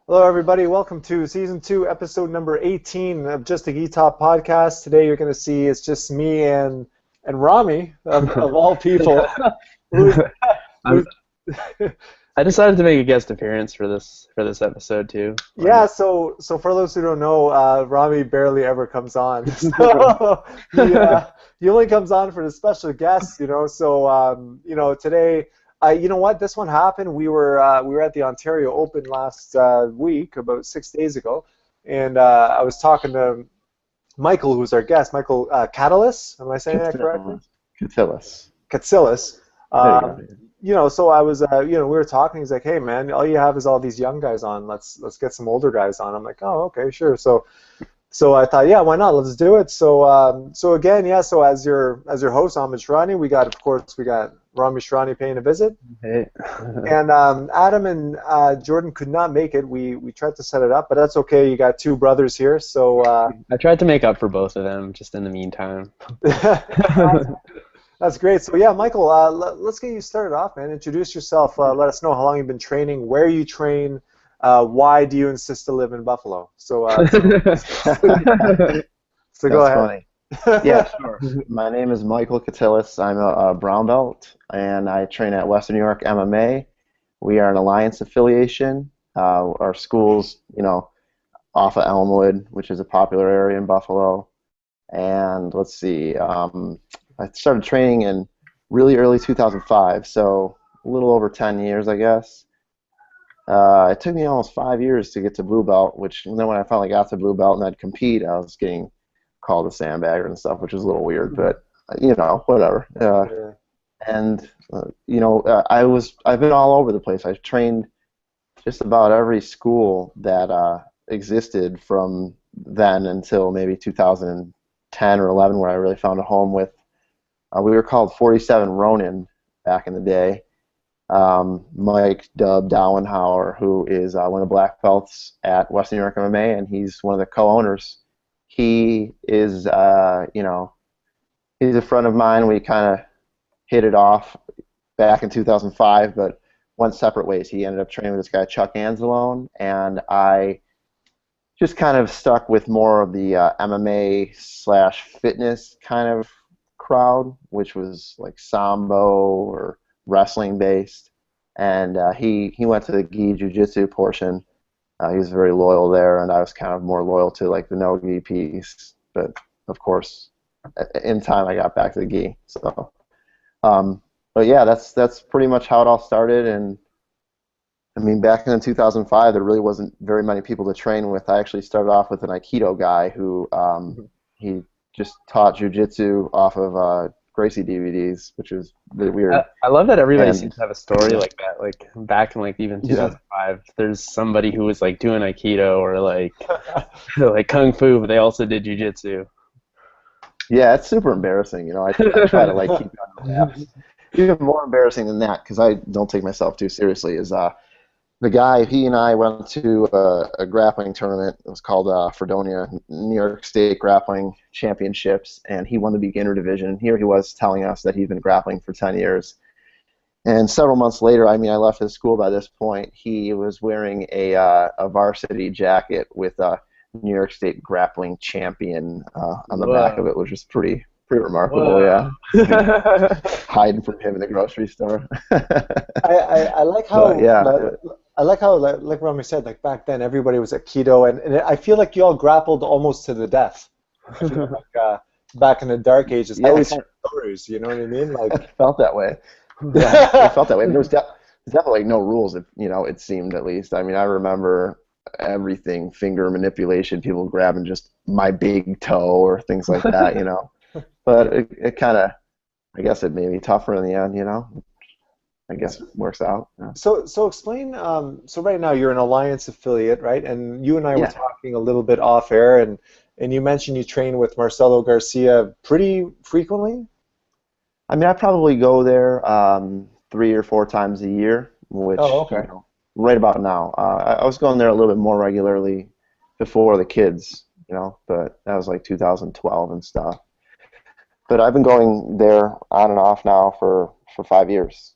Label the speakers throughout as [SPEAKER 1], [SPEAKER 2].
[SPEAKER 1] Hello, everybody. Welcome to season 2, episode number 18 of Just a Gi Top podcast. Today, you're going to see it's just me and Rami of all people. Who's,
[SPEAKER 2] I'm,
[SPEAKER 1] who's,
[SPEAKER 2] I decided to make a guest appearance for this episode too. Why
[SPEAKER 1] yeah.
[SPEAKER 2] not?
[SPEAKER 1] So for those who don't know, Rami barely ever comes on. So he only comes on for the special guests. So today. You know what? This one happened. We were at the Ontario Open last week, about 6 days ago, and I was talking to Michael, who's our guest, Michael Katilus. Am I saying that correctly?
[SPEAKER 3] Katilus.
[SPEAKER 1] Katsilis.
[SPEAKER 3] There you go.
[SPEAKER 1] So I was, we were talking. He's like, "Hey, man, all you have is all these young guys on. Let's get some older guys on." I'm like, "Oh, okay, sure." So I thought, yeah, why not? Let's do it. So again, yeah. So as your host, Ahmed Shrani, we got Rami Shrani paying a visit,
[SPEAKER 2] Hey.
[SPEAKER 1] and Adam and Jordan could not make it. We tried to set it up, but that's okay. You got two brothers here, so
[SPEAKER 2] I tried to make up for both of them just in the meantime.
[SPEAKER 1] that's great. So yeah, Michael, let's get you started off, man. Introduce yourself. Let us know how long you've been training, where you train. Why do you insist to live in Buffalo? So go
[SPEAKER 3] That's
[SPEAKER 1] ahead.
[SPEAKER 3] funny. Yeah, sure. My name is Michael Katilus. I'm a brown belt, and I train at Western New York MMA. We are an alliance affiliation. Our school's, off of Elmwood, which is a popular area in Buffalo. And let's see, I started training in really early 2005, so a little over 10 years, I guess. It took me almost 5 years to get to blue belt, which then when I finally got to blue belt and I'd compete, I was getting called a sandbagger and stuff, which was a little weird, but whatever.
[SPEAKER 1] Yeah.
[SPEAKER 3] And I've been all over the place. I've trained just about every school that existed from then until maybe 2010 or 11, where I really found a home with. We were called 47 Ronin back in the day. Mike Dub Dowenhauer, who is one of the black belts at Western New York MMA, and he's one of the co-owners. He is, he's a friend of mine. We kind of hit it off back in 2005, but went separate ways. He ended up training with this guy Chuck Anzalone, and I just kind of stuck with more of the MMA/fitness kind of crowd, which was like Sambo or wrestling based, and he went to the gi jiu-jitsu portion. He was very loyal there, and I was kind of more loyal to like the no gi piece. But of course, in time I got back to the gi. So, but yeah, that's pretty much how it all started. And I mean, back in 2005, there really wasn't very many people to train with. I actually started off with an Aikido guy who he just taught jiu-jitsu off of Gracie DVDs, which was really weird.
[SPEAKER 2] I love that everybody
[SPEAKER 3] And
[SPEAKER 2] seems to have a story like that. Like back in like even 2005, there's somebody who was like doing Aikido or like like Kung Fu, but they also did Jiu-Jitsu.
[SPEAKER 3] yeah, it's super embarrassing. I try to like keep it on the wraps. Even more embarrassing than that, because I don't take myself too seriously, is the guy. He and I went to a grappling tournament. It was called Fredonia New York State Grappling Championships, and he won the beginner division. And here he was telling us that he'd been grappling for 10 years. And several months later, I mean, I left his school by this point. He was wearing a varsity jacket with a New York State grappling champion on the back of it, which was pretty remarkable.
[SPEAKER 2] Whoa.
[SPEAKER 3] Yeah, hiding from him in the grocery store.
[SPEAKER 1] I like how
[SPEAKER 3] But, yeah.
[SPEAKER 1] I like how like Rami said, like back then everybody was Aikido, and I feel like you all grappled almost to the death. I feel like back in the dark ages, I
[SPEAKER 3] Yeah,
[SPEAKER 1] always hear stories. You know what I mean? Like,
[SPEAKER 3] it felt that way. Yeah, it felt that way. There was definitely no rules. It seemed, at least. I mean, I remember everything, finger manipulation, people grabbing just my big toe or things like that. But it kind of, I guess it made me tougher in the end. I guess it works out. Yeah.
[SPEAKER 1] So explain. So right now you're an Alliance affiliate, right? And you and I were
[SPEAKER 3] Yeah.
[SPEAKER 1] talking a little bit off air, and you mentioned you train with Marcelo Garcia pretty frequently.
[SPEAKER 3] I mean, I probably go there 3 or 4 times a year, which,
[SPEAKER 1] Oh, okay.
[SPEAKER 3] right about now. I was going there a little bit more regularly before the kids, but that was like 2012 and stuff. But I've been going there on and off now for 5 years,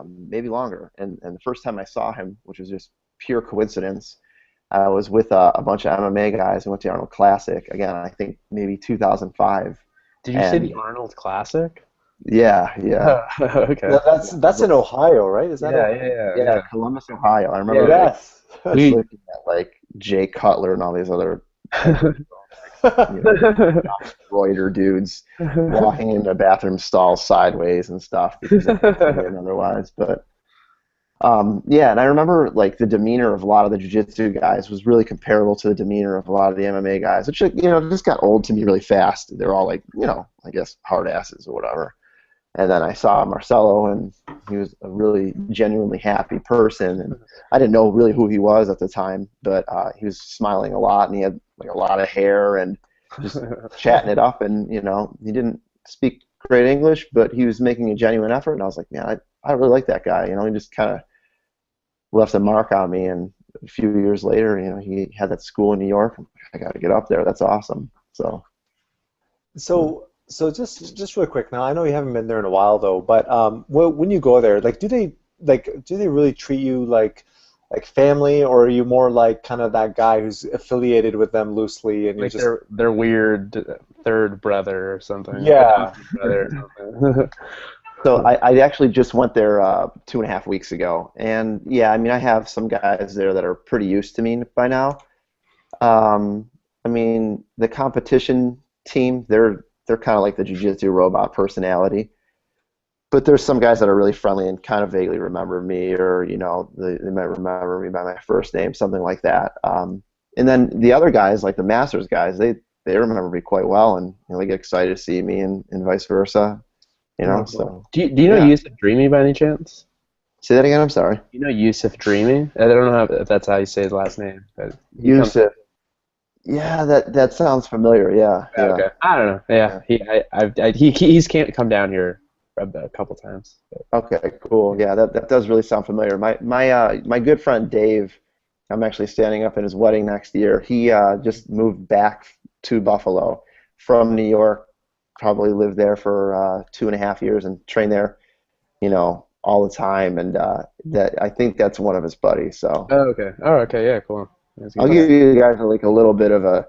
[SPEAKER 3] maybe longer. And the first time I saw him, which was just pure coincidence, I was with a bunch of MMA guys. We went to the Arnold Classic again. I think maybe 2005.
[SPEAKER 2] Did you say
[SPEAKER 3] And
[SPEAKER 2] the Arnold Classic?
[SPEAKER 3] yeah, yeah,
[SPEAKER 2] Okay.
[SPEAKER 1] That's in Ohio, right? Is that
[SPEAKER 2] Yeah,
[SPEAKER 1] Ohio?
[SPEAKER 2] yeah, yeah,
[SPEAKER 3] yeah,
[SPEAKER 2] yeah.
[SPEAKER 3] Columbus, Ohio. I
[SPEAKER 2] Yeah.
[SPEAKER 3] remember like
[SPEAKER 1] Yes.
[SPEAKER 2] We
[SPEAKER 3] looking at like Jay Cutler and all these other like, you know, Reuter dudes walking into bathroom stalls sideways and stuff because they can't fit in otherwise. But yeah, and I remember like the demeanor of a lot of the jiu-jitsu guys was really comparable to the demeanor of a lot of the MMA guys, which just got old to me really fast. They're all like I guess hard asses or whatever. And then I saw Marcelo, and he was a really genuinely happy person. And I didn't know really who he was at the time, but he was smiling a lot, and he had like a lot of hair and just chatting it up. And he didn't speak great English, but he was making a genuine effort. And I was like, man, I really like that guy. He just kind of left a mark on me. And a few years later, he had that school in New York. I got to get up there. That's awesome.
[SPEAKER 1] So just real quick now, I know you haven't been there in a while though, but when you go there, like do they really treat you like family, or are you more like kind of that guy who's affiliated with them loosely and you
[SPEAKER 2] like
[SPEAKER 1] just
[SPEAKER 2] their weird third brother or something.
[SPEAKER 1] yeah.
[SPEAKER 2] Brother or something.
[SPEAKER 3] So I actually just went there 2.5 weeks ago, and yeah, I mean I have some guys there that are pretty used to me by now. I mean the competition team, they're kind of like the jiu-jitsu robot personality, but there's some guys that are really friendly and kind of vaguely remember me, or they might remember me by my first name, something like that. And then the other guys, like the Masters guys, they remember me quite well, and they get excited to see me, and vice versa. So
[SPEAKER 2] Do you know
[SPEAKER 3] yeah.
[SPEAKER 2] Yusuf Dreamy by any chance?
[SPEAKER 3] Say that again. I'm sorry.
[SPEAKER 2] You know Yusuf Dreamy? I don't know if that's how you say his last name. But
[SPEAKER 3] Yusuf. Yeah, that sounds familiar. Yeah, yeah.
[SPEAKER 2] Okay. I don't know. Yeah. He's can't come down here a couple times.
[SPEAKER 3] Okay, cool. Yeah, that does really sound familiar. My good friend Dave, I'm actually standing up in his wedding next year. He just moved back to Buffalo from New York. Probably lived there for 2.5 years and trained there, all the time. And that I think that's one of his buddies. So.
[SPEAKER 2] Oh, okay. Oh, okay. Yeah, cool.
[SPEAKER 3] I'll give you guys like a little bit of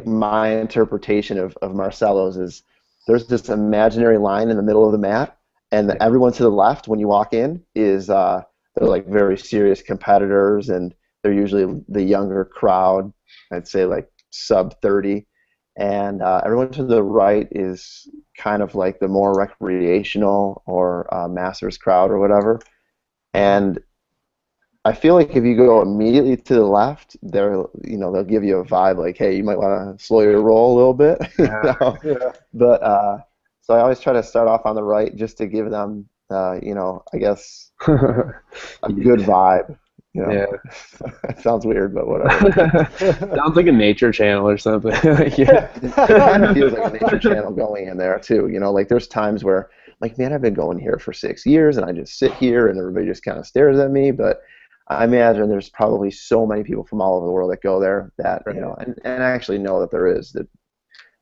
[SPEAKER 3] my interpretation of Marcelo's is there's this imaginary line in the middle of the mat, and everyone to the left when you walk in is they're like very serious competitors, and they're usually the younger crowd. I'd say like sub 30, and everyone to the right is kind of like the more recreational or masters crowd or whatever. And I feel like if you go immediately to the left, they'll give you a vibe like, hey, you might want to slow your roll a little bit.
[SPEAKER 1] Yeah.
[SPEAKER 3] But so I always try to start off on the right just to give them, I guess, a good vibe.
[SPEAKER 2] Yeah.
[SPEAKER 3] It sounds weird, but whatever.
[SPEAKER 2] Sounds like a nature channel or something.
[SPEAKER 3] Yeah. It kind of feels like a nature channel going in there too. Like there's times where, like, man, I've been going here for 6 years, and I just sit here, and everybody just kind of stares at me, but I imagine there's probably so many people from all over the world that go there that and I actually know that there is that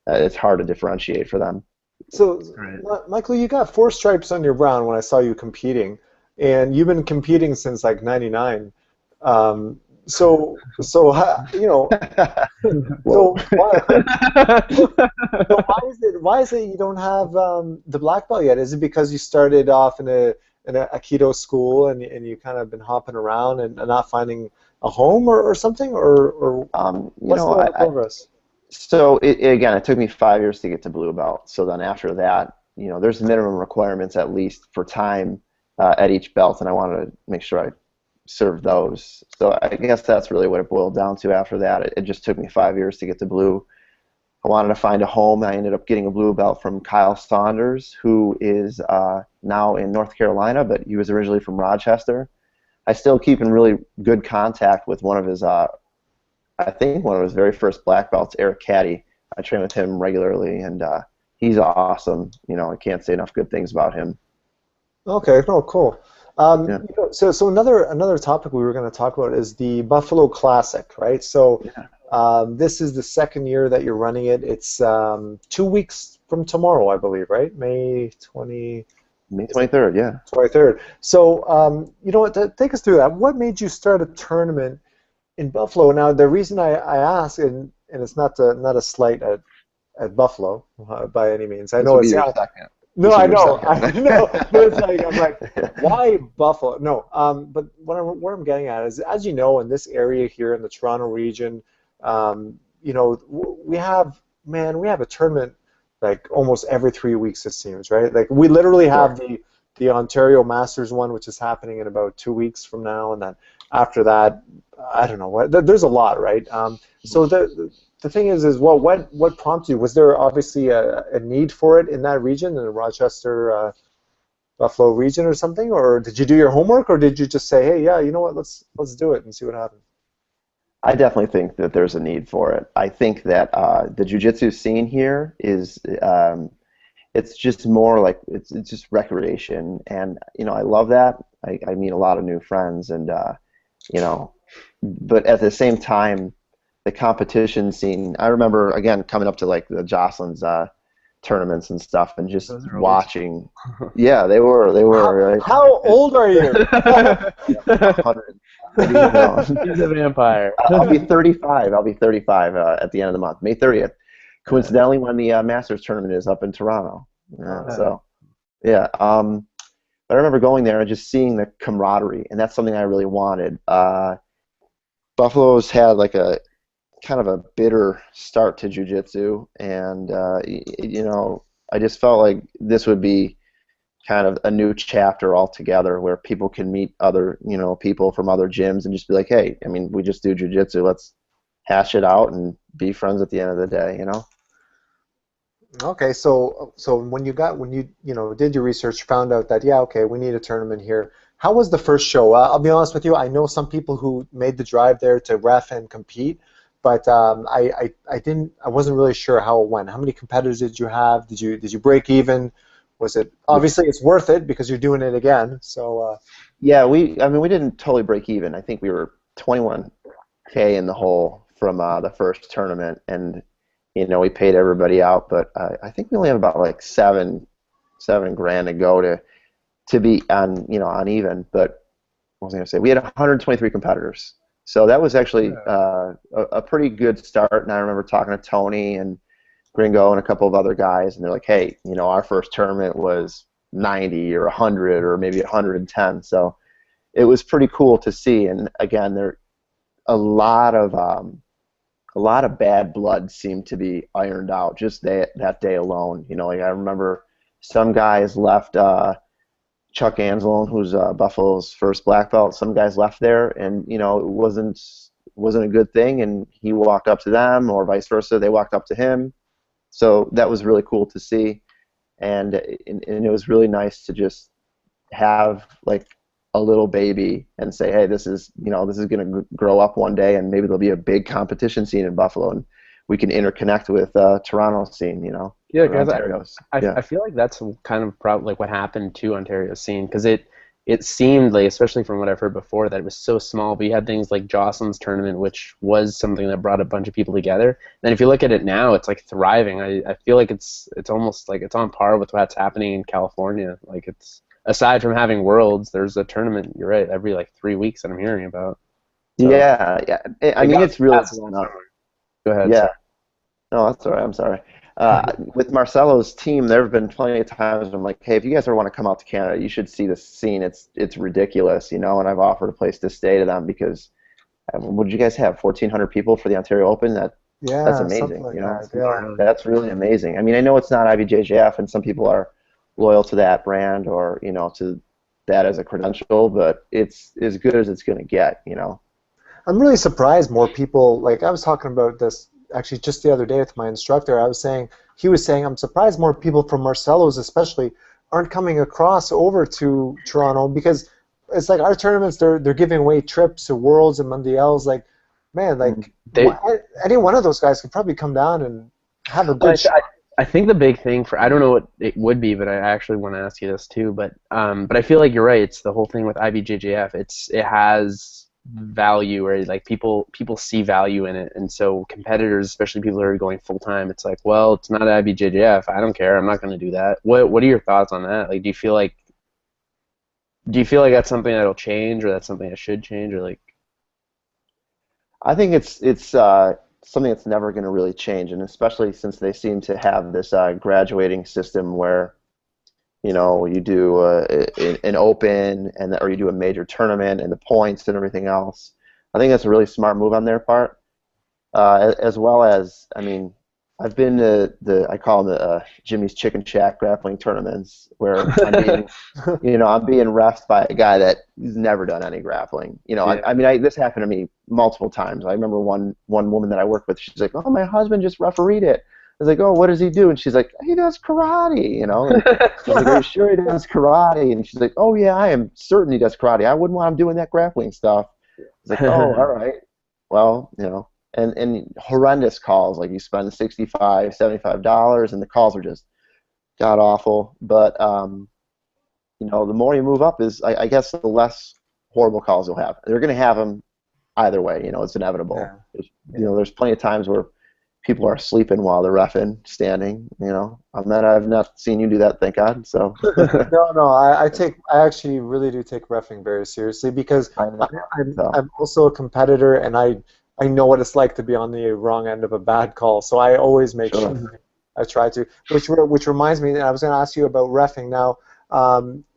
[SPEAKER 3] it's hard to differentiate for them.
[SPEAKER 1] So, Michael, you got 4 stripes on your brown when I saw you competing, and you've been competing since like '99. So so why is it you don't have the black belt yet? Is it because you started off in a Aikido school and you kind of been hopping around and not finding a home or something, or what's the progress?
[SPEAKER 3] So it took me 5 years to get to blue belt. So then after that, there's minimum requirements at least for time at each belt, and I wanted to make sure I served those. So I guess that's really what it boiled down to after that. It just took me 5 years to get to blue. I wanted to find a home. I ended up getting a blue belt from Kyle Saunders, who is now in North Carolina, but he was originally from Rochester. I still keep in really good contact with one of his, I think one of his very first black belts, Eric Caddy. I train with him regularly, and he's awesome. I can't say enough good things about him.
[SPEAKER 1] Okay, no, cool. So another topic we were going to talk about is the Buffalo Classic, right? So this is the second year that you're running it. It's 2 weeks from tomorrow, I believe, right? May
[SPEAKER 3] 23rd, yeah.
[SPEAKER 1] 23rd. So take us through that. What made you start a tournament in Buffalo. Now, the reason I ask, and it's not a slight at Buffalo by any means. I
[SPEAKER 3] This
[SPEAKER 1] know
[SPEAKER 3] would be
[SPEAKER 1] it's
[SPEAKER 3] your
[SPEAKER 1] yeah.
[SPEAKER 3] second.
[SPEAKER 1] No,
[SPEAKER 3] This would
[SPEAKER 1] I
[SPEAKER 3] be your
[SPEAKER 1] know,
[SPEAKER 3] second.
[SPEAKER 1] I know, but it's like I'm like, why Buffalo? No, but what I'm getting at is, as you know, in this area here in the Toronto region, you know, we have man, we have a tournament like almost every 3 weeks it seems, right? Like we literally have
[SPEAKER 3] Sure.
[SPEAKER 1] the Ontario Masters one, which is happening in about 2 weeks from now, and then after that, I don't know what. There's a lot, right? So the thing is what prompted you? Was there obviously a need for it in that region, in the Rochester, Buffalo region or something, or did you do your homework, or did you just say, hey, yeah, you know what, let's do it and see what happens?
[SPEAKER 3] I definitely think that there's a need for it. I think that the jiu-jitsu scene here is it's just more like it's just recreation, and you know I love that. I meet a lot of new friends, and you know, but at the same time, the competition scene. I remember again coming up to like the Jocelyn's tournaments and stuff, and just
[SPEAKER 2] Those are always
[SPEAKER 3] watching. Yeah, they were right.
[SPEAKER 1] How old are you?
[SPEAKER 3] 100. Maybe, no.
[SPEAKER 2] He's a vampire.
[SPEAKER 3] I'll be 35. I'll be 35 at the end of the month, May 30th. Coincidentally, when the Masters tournament is up in Toronto. So, yeah. But I remember going there and just seeing the camaraderie, and that's something I really wanted. Buffalo's had like a kind of a bitter start to jiu-jitsu, and you know, I just felt like this would be kind of a new chapter altogether where people can meet other, you know, people from other gyms and just be like, hey, I mean, we just do jiu-jitsu. Let's hash it out and be friends at the end of the day, you know?
[SPEAKER 1] Okay, so when you know did your research, found out that yeah, okay, we need a tournament here. How was the first show? I'll be honest with you, I know some people who made the drive there to ref and compete, but I wasn't really sure how it went. How many competitors did you have? Did you break even? Was it obviously it's worth it because you're doing it again? So
[SPEAKER 3] Yeah, I mean, we didn't totally break even. I think we were 21K in the hole from the first tournament, and you know, we paid everybody out, but I think we only had about like seven grand to go to be on, you know, on even. But what was I going to say? We had 123 competitors, so that was actually a pretty good start. And I remember talking to Tony and Gringo and a couple of other guys, and they're like, hey, you know, our first tournament was 90 or 100 or maybe 110. So it was pretty cool to see. And again, there a lot of bad blood seemed to be ironed out just that day alone. You know, like I remember some guys left. Chuck Anzalone, who's Buffalo's first black belt, some guys left there, and you know, it wasn't a good thing, and he walked up to them, or vice versa, they walked up to him. So that was really cool to see, and it was really nice to just have like a little baby and say, hey, this is, you know, this is going to grow up one day, and maybe there'll be a big competition scene in Buffalo, and we can interconnect with Toronto scene, you know.
[SPEAKER 2] Yeah, because
[SPEAKER 3] Yeah.
[SPEAKER 2] I feel like that's kind of like what happened to Ontario's scene, because it seemed like, especially from what I've heard before, that it was so small. But you had things like Jocelyn's tournament, which was something that brought a bunch of people together. And if you look at it now, it's like thriving. I feel like it's almost like it's on par with what's happening in California. Like it's aside from having Worlds, there's a tournament. You're right, every like 3 weeks that I'm hearing about. So,
[SPEAKER 3] Yeah. I mean, it's really blown up.
[SPEAKER 2] Go ahead.
[SPEAKER 3] Yeah.
[SPEAKER 2] Sorry.
[SPEAKER 3] No, that's all right. I'm sorry. With Marcelo's team, there have been plenty of times I'm like, hey, if you guys ever want to come out to Canada, you should see the scene. It's ridiculous, you know. And I've offered a place to stay to them because what did you guys have? 1,400 people for the Ontario Open. That's amazing.
[SPEAKER 1] like
[SPEAKER 3] You know,
[SPEAKER 1] that, yeah.
[SPEAKER 3] that's really amazing. I mean, I know it's not IBJJF, and some people are loyal to that brand or you know to that as a credential, but it's as good as it's going to get, you know.
[SPEAKER 1] I'm really surprised more people, like I was talking about this actually just the other day with my instructor. He was saying, I'm surprised more people from Marcelo's especially aren't coming across over to Toronto, because it's like our tournaments, they're giving away trips to Worlds and Mundials. Like, man, like any one of those guys could probably come down and have a good shot.
[SPEAKER 2] I think the big thing I don't know what it would be, but I actually want to ask you this too. But I feel like you're right. It's the whole thing with IBJJF. It has value, or like people see value in it, and so competitors, especially people who are going full time, it's like, well, it's not IBJJF. I don't care. I'm not going to do that. What are your thoughts on that? Like, do you feel like that's something that'll change, or that's something that should change, or like?
[SPEAKER 3] I think it's something that's never going to really change, and especially since they seem to have this graduating system where you do an open or you do a major tournament and the points and everything else. I think that's a really smart move on their part, as well as, I mean, I've been to I call them the Jimmy's Chicken Shack grappling tournaments where I'm being refed by a guy that has never done any grappling.
[SPEAKER 2] Yeah.
[SPEAKER 3] I mean, this happened to me multiple times. I remember one woman that I worked with. She's like, "Oh, my husband just refereed it." I was like, "Oh, what does he do?" And she's like, "He does karate." And I was like, "Are you sure he does karate?" And she's like, "Oh yeah, I am certain he does karate. I wouldn't want him doing that grappling stuff." I was like, "Oh, all right. Well, And horrendous calls, like you spend $65, $75, and the calls are just god awful. But the more you move up, I guess the less horrible calls you'll have. They're going to have them either way. It's inevitable. Yeah. There's plenty of times where people are sleeping while they're reffing, standing. I've not seen you do that, thank God. So
[SPEAKER 1] no, I actually really do take reffing very seriously because I'm also a competitor, and I know what it's like to be on the wrong end of a bad call, so I always make sure I try to. Which reminds me, I was going to ask you about reffing now.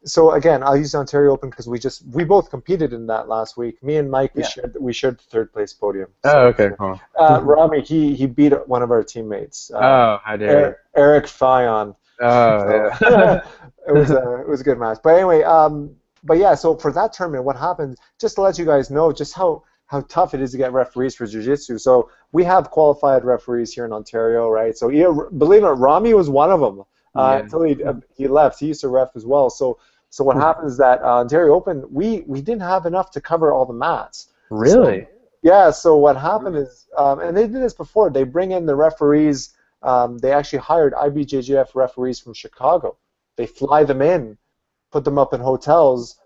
[SPEAKER 1] So again, I'll use the Ontario Open because we both competed in that last week. Me and Mike, we shared the third place podium. So,
[SPEAKER 2] okay, cool.
[SPEAKER 1] Rami, he beat one of our teammates.
[SPEAKER 2] How dare
[SPEAKER 1] Eric Fion.
[SPEAKER 2] Yeah.
[SPEAKER 1] It was a good match. But anyway, but yeah, so for that tournament, what happened? Just to let you guys know, just how tough it is to get referees for jiu-jitsu. So we have qualified referees here in Ontario, right? So believe it, Rami was one of them until he left. He used to ref as well. So what happens is that Ontario Open, we didn't have enough to cover all the mats.
[SPEAKER 2] Really?
[SPEAKER 1] So what happened is, and they did this before, they bring in the referees, they actually hired IBJJF referees from Chicago. They fly them in, put them up in hotels,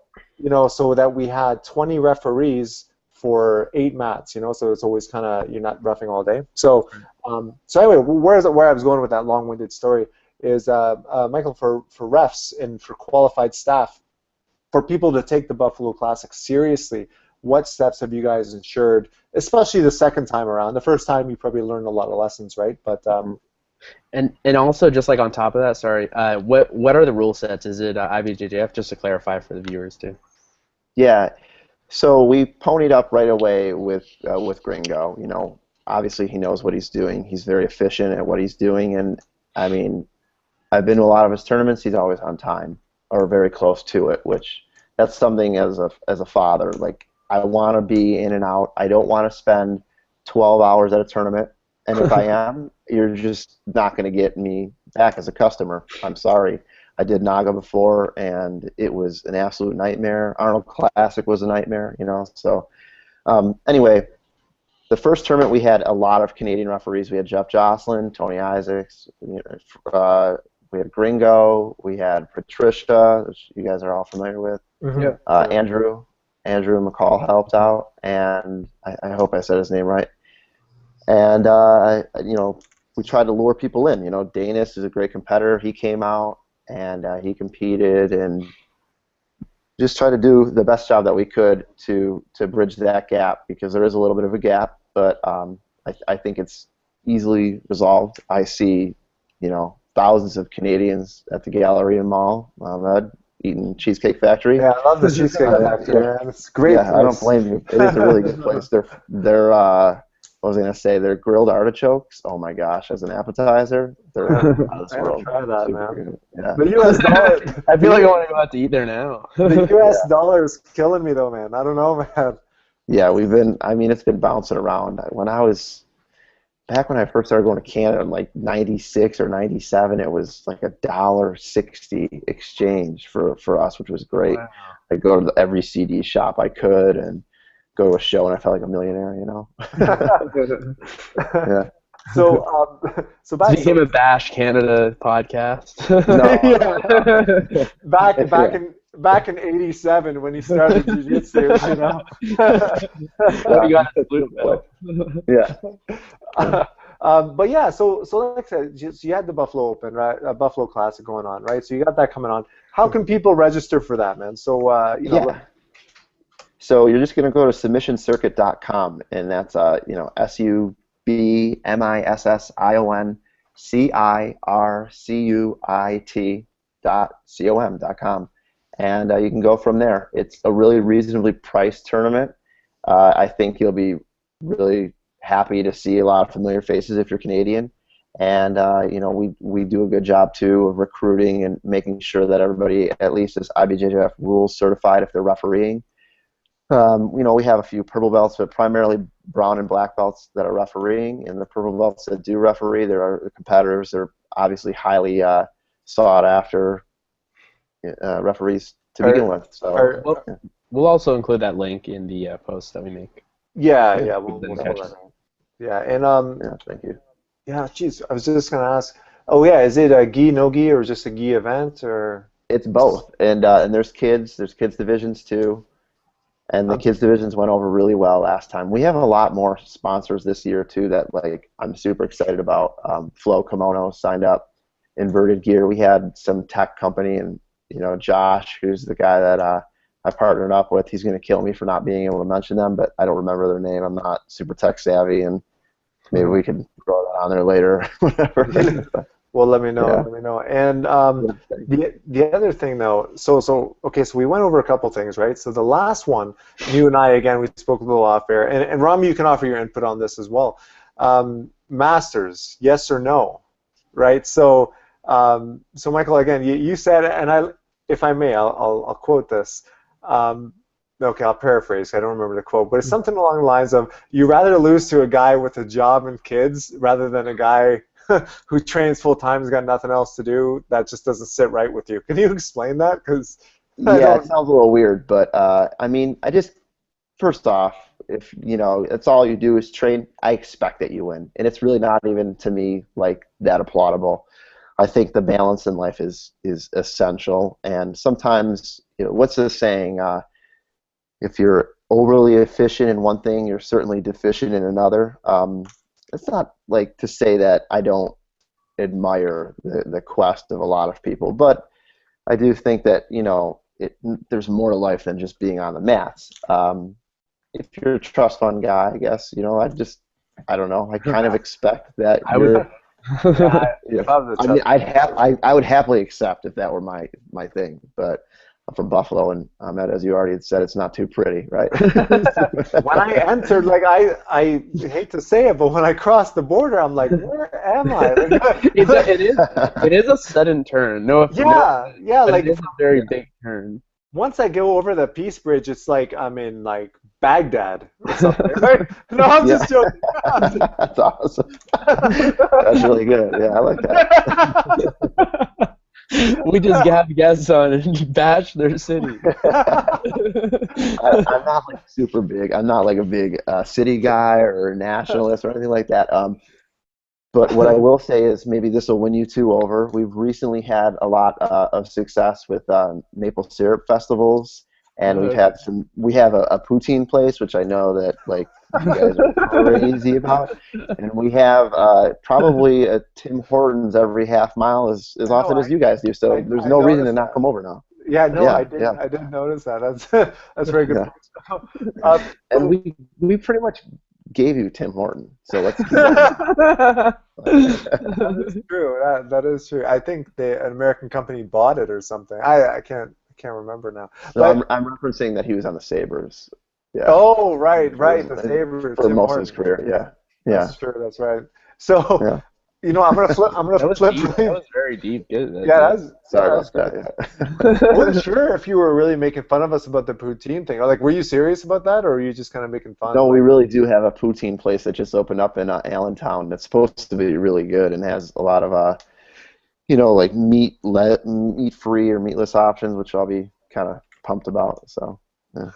[SPEAKER 1] so that we had 20 referees for 8 mats, so it's always kind of, you're not roughing all day. So anyway, where I was going with that long-winded story is, Michael, for refs and for qualified staff, for people to take the Buffalo Classic seriously, what steps have you guys ensured, especially the second time around? The first time you probably learned a lot of lessons, right? But
[SPEAKER 2] and also, just like on top of that, sorry, what are the rule sets? Is it IBJJF, just to clarify for the viewers too?
[SPEAKER 3] Yeah. So we ponied up right away with Gringo. Obviously he knows what he's doing. He's very efficient at what he's doing, and I mean, I've been to a lot of his tournaments. He's always on time or very close to it, which that's something as a father. Like, I want to be in and out. I don't want to spend 12 hours at a tournament, and if I am, you're just not going to get me back as a customer. I'm sorry. I did Naga before, and it was an absolute nightmare. Arnold Classic was a nightmare, So anyway, the first tournament we had a lot of Canadian referees. We had Jeff Jocelyn, Tony Isaacs, we had Gringo, we had Patricia, which you guys are all familiar with.
[SPEAKER 1] Mm-hmm.
[SPEAKER 3] Andrew McCall helped out, and I hope I said his name right. And we tried to lure people in. Danis is a great competitor. He came out, and he competed, and just try to do the best job that we could to bridge that gap, because there is a little bit of a gap, but I think it's easily resolved. I see, thousands of Canadians at the Galleria Mall, eating Cheesecake Factory.
[SPEAKER 1] Yeah, I love the Cheesecake Factory, man. It's a great place.
[SPEAKER 3] I don't blame you. It is a really good place. They're what was I going to say? They're grilled artichokes. Oh my gosh, as an appetizer, they're out of this world.
[SPEAKER 1] Try that, man.
[SPEAKER 3] Yeah.
[SPEAKER 1] The U.S. dollar.
[SPEAKER 2] I feel like I want to go out to eat there now.
[SPEAKER 1] The U.S. dollar is killing me, though, man. I don't know, man.
[SPEAKER 3] Yeah, it's been bouncing around. Back when I first started going to Canada in like 96 or 97, it was like $1.60 exchange for us, which was great. Wow. I'd go to every CD shop I could and go to a show, and I felt like a millionaire, Yeah.
[SPEAKER 1] So
[SPEAKER 2] became a Bash Canada podcast.
[SPEAKER 3] No.
[SPEAKER 1] Back in '87 when he started jiu-jitsu,
[SPEAKER 2] What do you got to do?
[SPEAKER 3] Yeah.
[SPEAKER 1] But yeah, so like I said, so you had the Buffalo Open, right? Buffalo Classic going on, right? So you got that coming on. How can people register for that, man? So
[SPEAKER 3] So you're just going to go to submissioncircuit.com, and that's submissioncircuit.com, and you can go from there. It's a really reasonably priced tournament. I think you'll be really happy to see a lot of familiar faces if you're Canadian. And we do a good job too of recruiting and making sure that everybody at least is IBJJF rules certified if they're refereeing. We have a few purple belts, but primarily brown and black belts that are refereeing. And the purple belts that do referee, there are the competitors. They're obviously highly sought after referees to begin with. So
[SPEAKER 2] we'll also include that link in the post that we make.
[SPEAKER 1] Yeah, we'll that in. Yeah, and
[SPEAKER 3] thank you.
[SPEAKER 1] Yeah, geez, I was just gonna ask. Oh yeah, is it a gi no gi or just a gi event or?
[SPEAKER 3] It's both, and there's kids divisions too, and the kids divisions went over really well last time. We have a lot more sponsors this year too that I'm super excited about. Flow Kimono signed up, Inverted Gear. We had some tech company, and Josh, who's the guy that I partnered up with. He's gonna kill me for not being able to mention them, but I don't remember their name. I'm not super tech savvy, and maybe we can throw that on there later, whatever.
[SPEAKER 1] Well, let me know. Yeah. Let me know. And the other thing, though, so we went over a couple things, right? So the last one, you and I, again, we spoke a little off air, and Rami, you can offer your input on this as well. Masters, yes or no, right? So Michael, again, you said, and if I may, I'll quote this. Okay, I'll paraphrase. I don't remember the quote, but it's something along the lines of, you rather lose to a guy with a job and kids rather than a guy who trains full-time, has got nothing else to do. That just doesn't sit right with you. Can you explain that? Because
[SPEAKER 3] it sounds a little weird, but first off, if it's all you do is train, I expect that you win, and it's really not even to me that applaudable. I think the balance in life is essential, and sometimes what's the saying? If you're overly efficient in one thing, you're certainly deficient in another. It's not to say that I don't admire the quest of a lot of people, but I do think that there's more to life than just being on the mats. If you're a trust fund guy, I guess I don't know. I kind of expect that I would happily accept if that were my thing, but I'm from Buffalo, and Ahmed, as you already had said, it's not too pretty, right?
[SPEAKER 1] When I entered, I hate to say it, but when I crossed the border, I'm like, where am I?
[SPEAKER 2] It is a sudden turn. No, it is a very big turn.
[SPEAKER 1] Once I go over the Peace Bridge, it's like I'm in Baghdad or something. Right? No, I'm just joking.
[SPEAKER 3] That's awesome. That's really good. Yeah, I like that.
[SPEAKER 2] We just have guests on and bash their city.
[SPEAKER 3] I'm not super big. I'm not a big city guy or nationalist or anything like that. But what I will say is maybe this will win you two over. We've recently had a lot of success with maple syrup festivals, and we have a poutine place, which I know that you guys are crazy about, and we have probably a Tim Hortons every half mile as often as you guys do. So there's no reason to not come over now.
[SPEAKER 1] Yeah, no, I did notice that. That's very good.
[SPEAKER 3] Yeah. And we pretty much gave you Tim Horton, so let's keep that.
[SPEAKER 1] That's true. That is true. I think an American company bought it or something. I can't remember now.
[SPEAKER 3] No, I'm referencing that he was on the Sabres. Yeah.
[SPEAKER 1] Oh, right, the Sabres
[SPEAKER 3] for most of his career. Yeah.
[SPEAKER 1] That's true. That's right. So, I'm gonna flip.
[SPEAKER 2] That was very deep.
[SPEAKER 3] Sorry about that.
[SPEAKER 1] I wasn't sure if you were really making fun of us about the poutine thing. Were you serious about that, or were you just kind of making fun?
[SPEAKER 3] No, we really do have a poutine place that just opened up in Allentown. That's supposed to be really good and has a lot of meat-free or meatless options, which I'll be kind of pumped about. So. Yeah.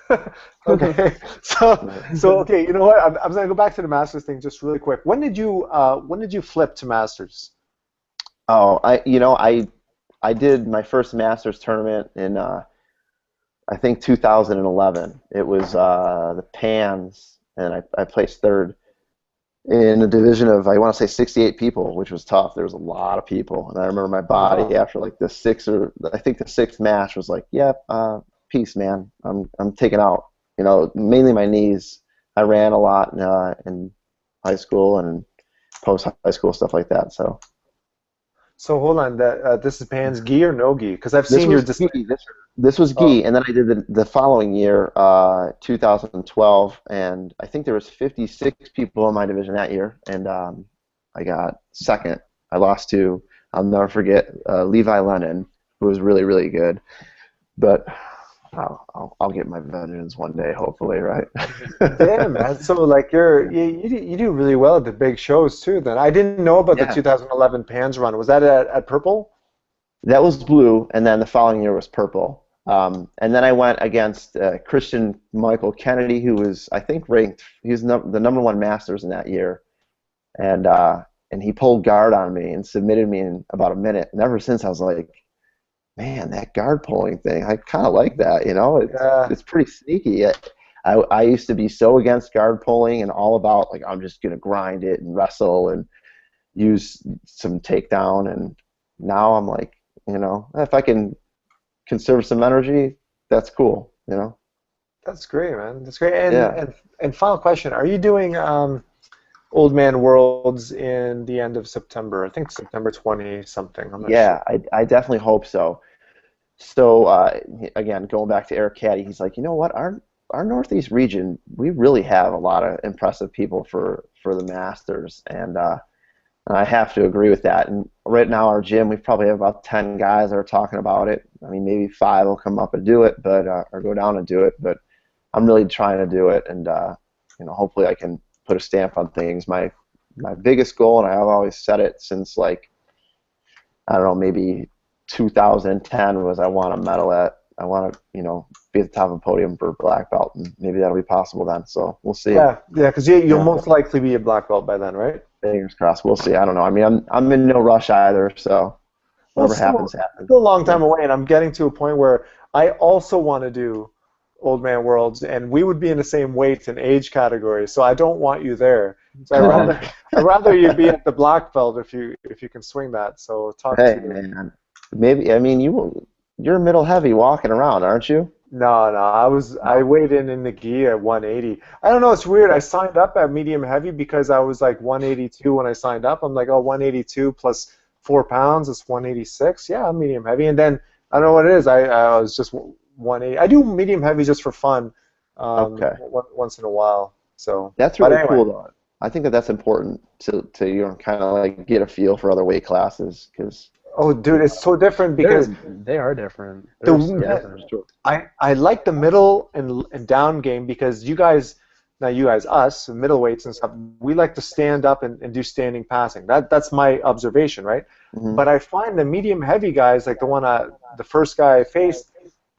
[SPEAKER 1] Okay. So okay. You know what? I'm gonna go back to the Masters thing just really quick. When did you flip to Masters?
[SPEAKER 3] Oh, I did my first Masters tournament in I think 2011. It was the Pans, and I placed third in a division of, I want to say, 68 people, which was tough. There was a lot of people, and I remember my body after the sixth match was like, "Yep, peace, man. I'm taken out." you know, mainly my knees. I ran a lot in high school and post high school stuff like that. So
[SPEAKER 1] So hold on, that this is Pan's gi or no gi? Because I've
[SPEAKER 3] this
[SPEAKER 1] seen your
[SPEAKER 3] was
[SPEAKER 1] display.
[SPEAKER 3] gi. This was
[SPEAKER 1] Oh,
[SPEAKER 3] gi, and then I did the following year, 2012, and I think there was 56 people in my division that year, and I got second. I lost to, I'll never forget, Levi Lennon, who was really, really good. But I'll get my vengeance one day, hopefully, right?
[SPEAKER 1] damn, man. So like you do really well at the big shows too. Then I didn't know about the
[SPEAKER 3] Yeah.
[SPEAKER 1] 2011 Pans run. Was that at Purple?
[SPEAKER 3] That was blue, and then the following year was purple. And then I went against Christian Michael Kennedy, who was, I think, ranked. He was the #1 Masters in that year, and he pulled guard on me and submitted me in about a minute. And ever since, I was like, man, that guard pulling thing, I kind of like that. You know,
[SPEAKER 1] Yeah,
[SPEAKER 3] it's pretty sneaky. I used to be so against guard pulling and all about like I'm just gonna grind it and wrestle and use some takedown, and now I'm like, you know, if I can conserve some energy, that's cool, you know.
[SPEAKER 1] that's great, man. That's great. And
[SPEAKER 3] Yeah,
[SPEAKER 1] and final question: are you doing Old Man Worlds in the end of September? I think September 20 something. I'm not sure.
[SPEAKER 3] yeah, I definitely hope so. So again, going back to Eric Caddy, he's like, you know what, our Northeast region, we really have a lot of impressive people for the Masters, and I have to agree with that. And right now, our gym, we probably have about 10 guys that are talking about it. I mean, maybe 5 will come up and do it, but or go down and do it. But I'm really trying to do it, and you know, hopefully, I can put a stamp on things. My biggest goal, and I've always said it since like I don't know, maybe 2010, was I want a medal at. I want to, you know, be at the top of the podium for black belt, and maybe that'll be possible then. So we'll see.
[SPEAKER 1] Yeah, yeah, because you'll
[SPEAKER 3] Yeah.
[SPEAKER 1] most likely be a black belt by then, right?
[SPEAKER 3] Fingers crossed. We'll see. I don't know. I mean, I'm in no rush either, so
[SPEAKER 1] Well,
[SPEAKER 3] whatever happens, happens.
[SPEAKER 1] still a long
[SPEAKER 3] Yeah.
[SPEAKER 1] time away, and I'm getting to a point where I also want to do Old Man Worlds, and we would be in the same weight and age category. So I don't want you there. So I'd rather you be at the black belt if you can swing that. So talk
[SPEAKER 3] Hey,
[SPEAKER 1] to.
[SPEAKER 3] man. Maybe. I mean, you're middle heavy walking around, aren't you?
[SPEAKER 1] No, I
[SPEAKER 3] No.
[SPEAKER 1] weighed in the gi at 180. I don't know, it's weird. I signed up at medium heavy because I was like 182 when I signed up. I'm like, oh, 182 plus 4 pounds is 186. Yeah, I'm medium heavy. And then I don't know what it is. I was just 180. I do medium heavy just for fun,
[SPEAKER 3] Okay.
[SPEAKER 1] once in a while. So,
[SPEAKER 3] That's
[SPEAKER 1] but
[SPEAKER 3] really
[SPEAKER 1] anyway.
[SPEAKER 3] cool, though. I think that's important to you know, kind of like get a feel for other weight classes, because
[SPEAKER 1] Oh, dude, it's so different
[SPEAKER 2] They're,
[SPEAKER 1] because
[SPEAKER 2] they are different. They're so
[SPEAKER 3] yeah,
[SPEAKER 2] different.
[SPEAKER 3] sure.
[SPEAKER 1] I like the middle and down game because you guys, not you guys, us, middleweights and stuff, we like to stand up and do standing passing. That's my observation, right?
[SPEAKER 3] Hmm.
[SPEAKER 1] But I find the medium heavy guys, like the first guy I faced,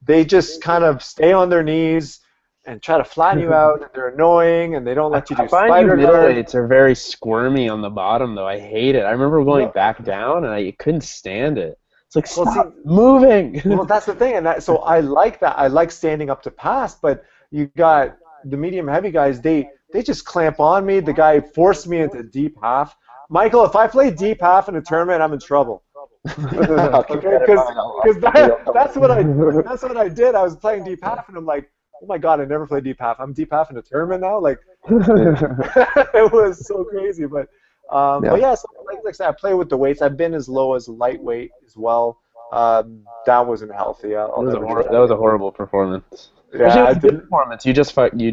[SPEAKER 1] they just kind of stay on their knees and try to flatten you out, and they're annoying, and they don't let you
[SPEAKER 2] I
[SPEAKER 1] do
[SPEAKER 2] find you
[SPEAKER 1] spider guard.
[SPEAKER 2] middleweights are very squirmy on the bottom, though. I hate it. I remember going
[SPEAKER 1] No,
[SPEAKER 2] back down, and I couldn't stand it. It's like,
[SPEAKER 1] well, see,
[SPEAKER 2] stop moving.
[SPEAKER 1] well, that's the thing, and so I like that. I like standing up to pass, but you got the medium heavy guys. They just clamp on me. The guy forced me into deep half. Michael, if I play deep half in a tournament, I'm in trouble.
[SPEAKER 3] I'll keep
[SPEAKER 1] Okay,
[SPEAKER 3] that in mind.
[SPEAKER 1] because
[SPEAKER 3] I'll-
[SPEAKER 1] that's what I did. I was playing deep half, and I'm like, oh my god, I never played deep half. I'm deep half in a tournament now. Like, it was so crazy. But
[SPEAKER 3] Yeah.
[SPEAKER 1] yeah, so like I said, I play with the weights. I've been as low as lightweight as well. That wasn't healthy. I'll never do
[SPEAKER 2] That
[SPEAKER 1] that
[SPEAKER 2] was a
[SPEAKER 1] again.
[SPEAKER 2] horrible performance.
[SPEAKER 1] Yeah,
[SPEAKER 2] Actually, it
[SPEAKER 1] I
[SPEAKER 2] was a good
[SPEAKER 1] didn't.
[SPEAKER 2] performance. You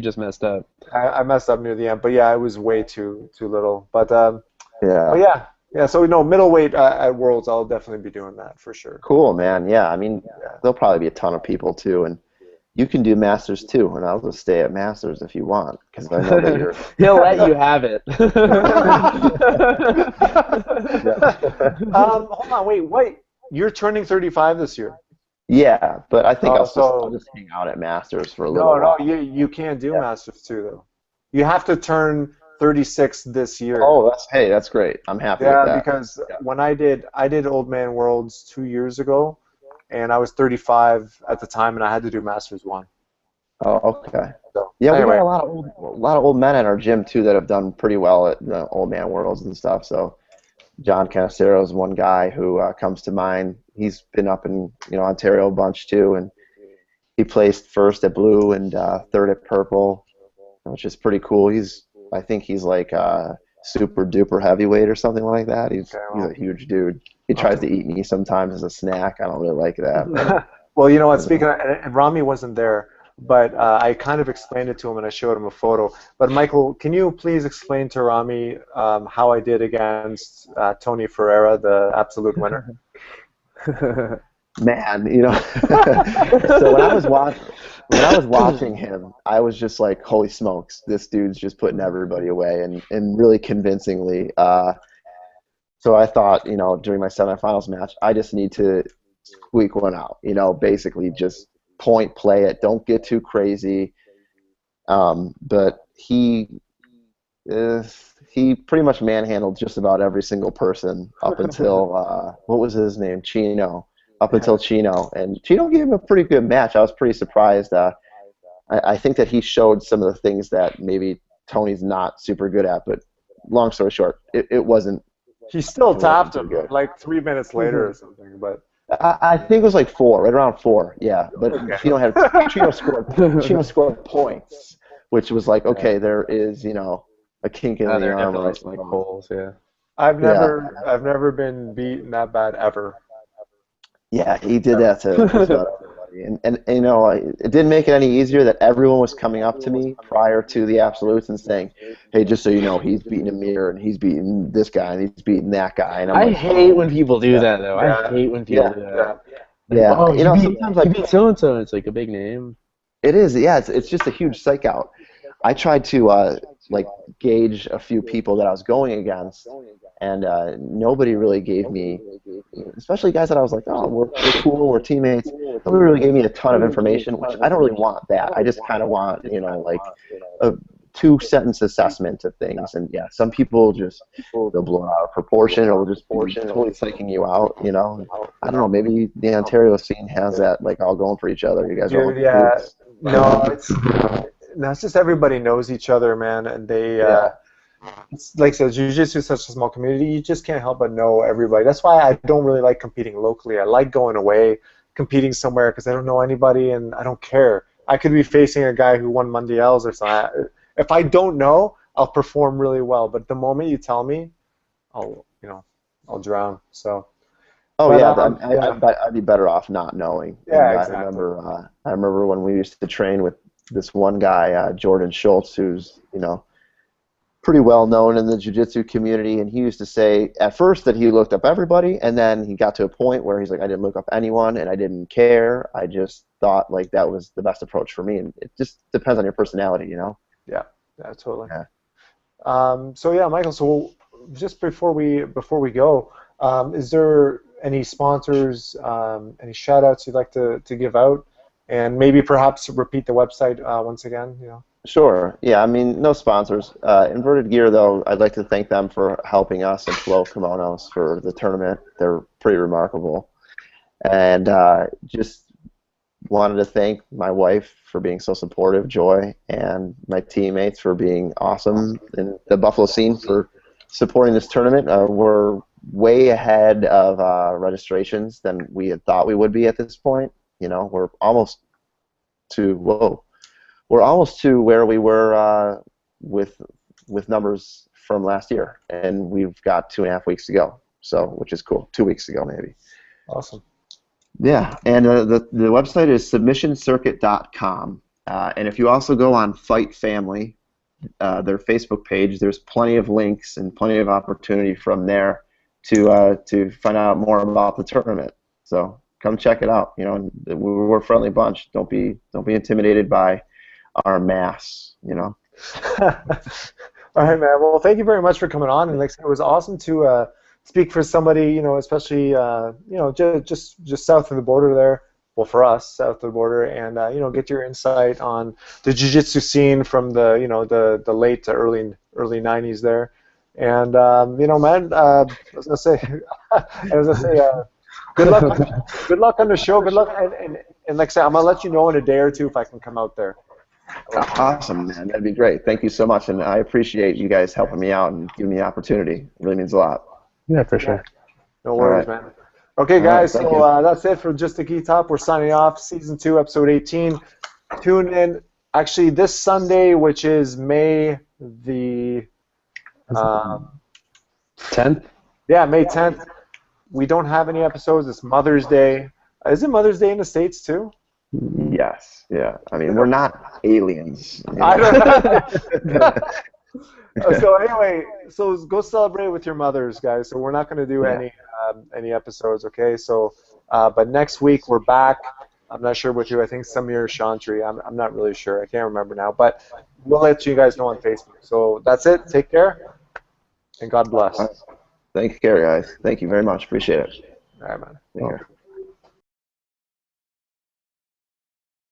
[SPEAKER 2] just messed up.
[SPEAKER 1] I messed up near the end, but yeah, I was way too little. But
[SPEAKER 3] Yeah.
[SPEAKER 1] yeah, yeah. So no, middleweight at Worlds, I'll definitely be doing that for sure.
[SPEAKER 3] Cool, man. Yeah. I mean, there'll probably be a ton of people too, and you can do Masters too, and I'll just stay at Masters if you want, because I know that you're.
[SPEAKER 2] He'll let you have it.
[SPEAKER 1] Hold on, wait. You're turning 35 this year.
[SPEAKER 3] Yeah, but I think
[SPEAKER 1] Oh,
[SPEAKER 3] I'll
[SPEAKER 1] so
[SPEAKER 3] just hang out at Masters for a little
[SPEAKER 1] no,
[SPEAKER 3] while.
[SPEAKER 1] you can't do
[SPEAKER 3] Yeah.
[SPEAKER 1] Masters 2 though. You have to turn 36 this year.
[SPEAKER 3] Oh, that's great. I'm happy with
[SPEAKER 1] Yeah,
[SPEAKER 3] that.
[SPEAKER 1] because
[SPEAKER 3] Yeah.
[SPEAKER 1] when I did Old Man Worlds 2 years ago, and I was 35 at the time, and I had to do Masters 1.
[SPEAKER 3] Oh, okay.
[SPEAKER 1] So
[SPEAKER 3] Yeah, we got
[SPEAKER 1] anyway,
[SPEAKER 3] a lot of old men at our gym too that have done pretty well at the Old Man Worlds and stuff. So John Canacero is one guy who comes to mind. He's been up in Ontario a bunch too, and he placed first at blue and third at purple, which is pretty cool. I think he's like super duper heavyweight or something like that. He's a huge dude. He tries to eat me sometimes as a snack. I don't really like that.
[SPEAKER 1] Well, you know what? Speaking of, and Rami wasn't there, but I kind of explained it to him and I showed him a photo. But Michael, can you please explain to Rami how I did against Tony Ferreira, the absolute winner?
[SPEAKER 3] Man, you know, so when I was watching him, I was just like, holy smokes, this dude's just putting everybody away, and really convincingly. So I thought, you know, during my semifinals match, I just need to squeak one out. You know, basically just point play it, don't get too crazy. But he pretty much manhandled just about every single person up until what was his name, Chino. Up until Chino, and Chino gave him a pretty good match. I was pretty surprised. I think that he showed some of the things that maybe Tony's not super good at, but long story short, it wasn't.
[SPEAKER 1] He still tapped him like 3 minutes later or something, but
[SPEAKER 3] I think it was like 4, right around 4, yeah. But Chino scored points, which was like, okay, there is, you know, a kink in the armor.
[SPEAKER 2] Like holes, yeah.
[SPEAKER 1] I've never been beaten that bad ever.
[SPEAKER 3] Yeah, he did that to just about everybody. And you know, it didn't make it any easier that everyone was coming up to me prior to the absolutes and saying, hey, just so you know, he's beating Amir, and he's beating this guy, and he's beating that guy. And I
[SPEAKER 2] hate when people do that, though. I hate when people do that.
[SPEAKER 3] Yeah,
[SPEAKER 2] oh,
[SPEAKER 3] you know, sometimes like
[SPEAKER 2] beat so-and-so, and it's like a big name.
[SPEAKER 3] It is, yeah. It's just a huge psych out. I tried to like gauge a few people that I was going against, and nobody really gave me, especially guys that I was like, oh, we're cool, we're teammates. Nobody really gave me a ton of information, which I don't really want that. I just kind of want, you know, like a 2-sentence assessment of things. And yeah, some people they'll blow it out of proportion or just totally psyching you out, you know. I don't know, maybe the Ontario scene has that, like, all going for each other. You guys are
[SPEAKER 1] no, it's just everybody knows each other, man, and they it's like I said, Jiu-Jitsu is such a small community, you just can't help but know everybody. That's why I don't really like competing locally. I like going away, competing somewhere, because I don't know anybody and I don't care. I could be facing a guy who won Mundials or something. If I don't know, I'll perform really well, but the moment you tell me, I'll drown. So.
[SPEAKER 3] I'd be better off not knowing.
[SPEAKER 1] Yeah, exactly.
[SPEAKER 3] I remember when we used to train with this one guy, Jordan Schultz, who's, you know, pretty well known in the jiu-jitsu community, and he used to say at first that he looked up everybody, and then he got to a point where he's like, I didn't look up anyone, and I didn't care. I just thought like that was the best approach for me, and it just depends on your personality, you know.
[SPEAKER 1] Yeah, totally. Yeah. So yeah, Michael. So just before we go, is there any sponsors, any shout-outs you'd like to give out, and maybe perhaps repeat the website once again? You know.
[SPEAKER 3] Sure. Yeah, I mean, no sponsors. Inverted Gear, though, I'd like to thank them for helping us and Flow Kimonos for the tournament. They're pretty remarkable. And just wanted to thank my wife for being so supportive, Joy, and my teammates for being awesome, and the Buffalo scene for supporting this tournament. We're way ahead of registrations than we had thought we would be at this point. You know, we're almost to where we were with numbers from last year, and we've got 2.5 weeks to go. So, which is cool. 2 weeks to go, maybe.
[SPEAKER 1] Awesome.
[SPEAKER 3] Yeah, and the website is submissioncircuit.com. And if you also go on Fight Family, their Facebook page, there's plenty of links and plenty of opportunity from there to find out more about the tournament. So come check it out. You know, we're a friendly bunch. Don't be intimidated by our mass. You know.
[SPEAKER 1] All right, man. Well, thank you very much for coming on, and like I said, it was awesome to speak for somebody, you know, especially you know, just south of the border there. Well, for us, south of the border, and you know, get your insight on the jiu-jitsu scene from the, you know, the late to early 90s there. And you know, man, I was gonna say, good luck on the show. Good luck, and like I said, I'm gonna let you know in a day or two if I can come out there.
[SPEAKER 3] Awesome, man. That'd be great. Thank you so much, and I appreciate you guys helping me out and giving me the opportunity. It really means a lot.
[SPEAKER 2] Yeah, for sure.
[SPEAKER 1] No worries, man. Okay, guys,
[SPEAKER 3] thank
[SPEAKER 1] so that's it for Just a Key Top. We're signing off. Season 2, Episode 18. Tune in, actually, this Sunday, which is May the
[SPEAKER 2] 10th?
[SPEAKER 1] Yeah, May 10th. We don't have any episodes. It's Mother's Day. Is it Mother's Day in the States, too?
[SPEAKER 4] Yes. Yeah. I mean, we're not aliens. You know?
[SPEAKER 1] I don't know. So anyway, so go celebrate with your mothers, guys. So we're not going to do any episodes, okay? So, but next week we're back. I'm not sure with who. I think Samir Chantry. I'm not really sure. I can't remember now. But we'll let you guys know on Facebook. So that's it. Take care, and God bless.
[SPEAKER 4] Thank you, guys. Thank you very much. Appreciate it.
[SPEAKER 1] All right, man.
[SPEAKER 4] Take care.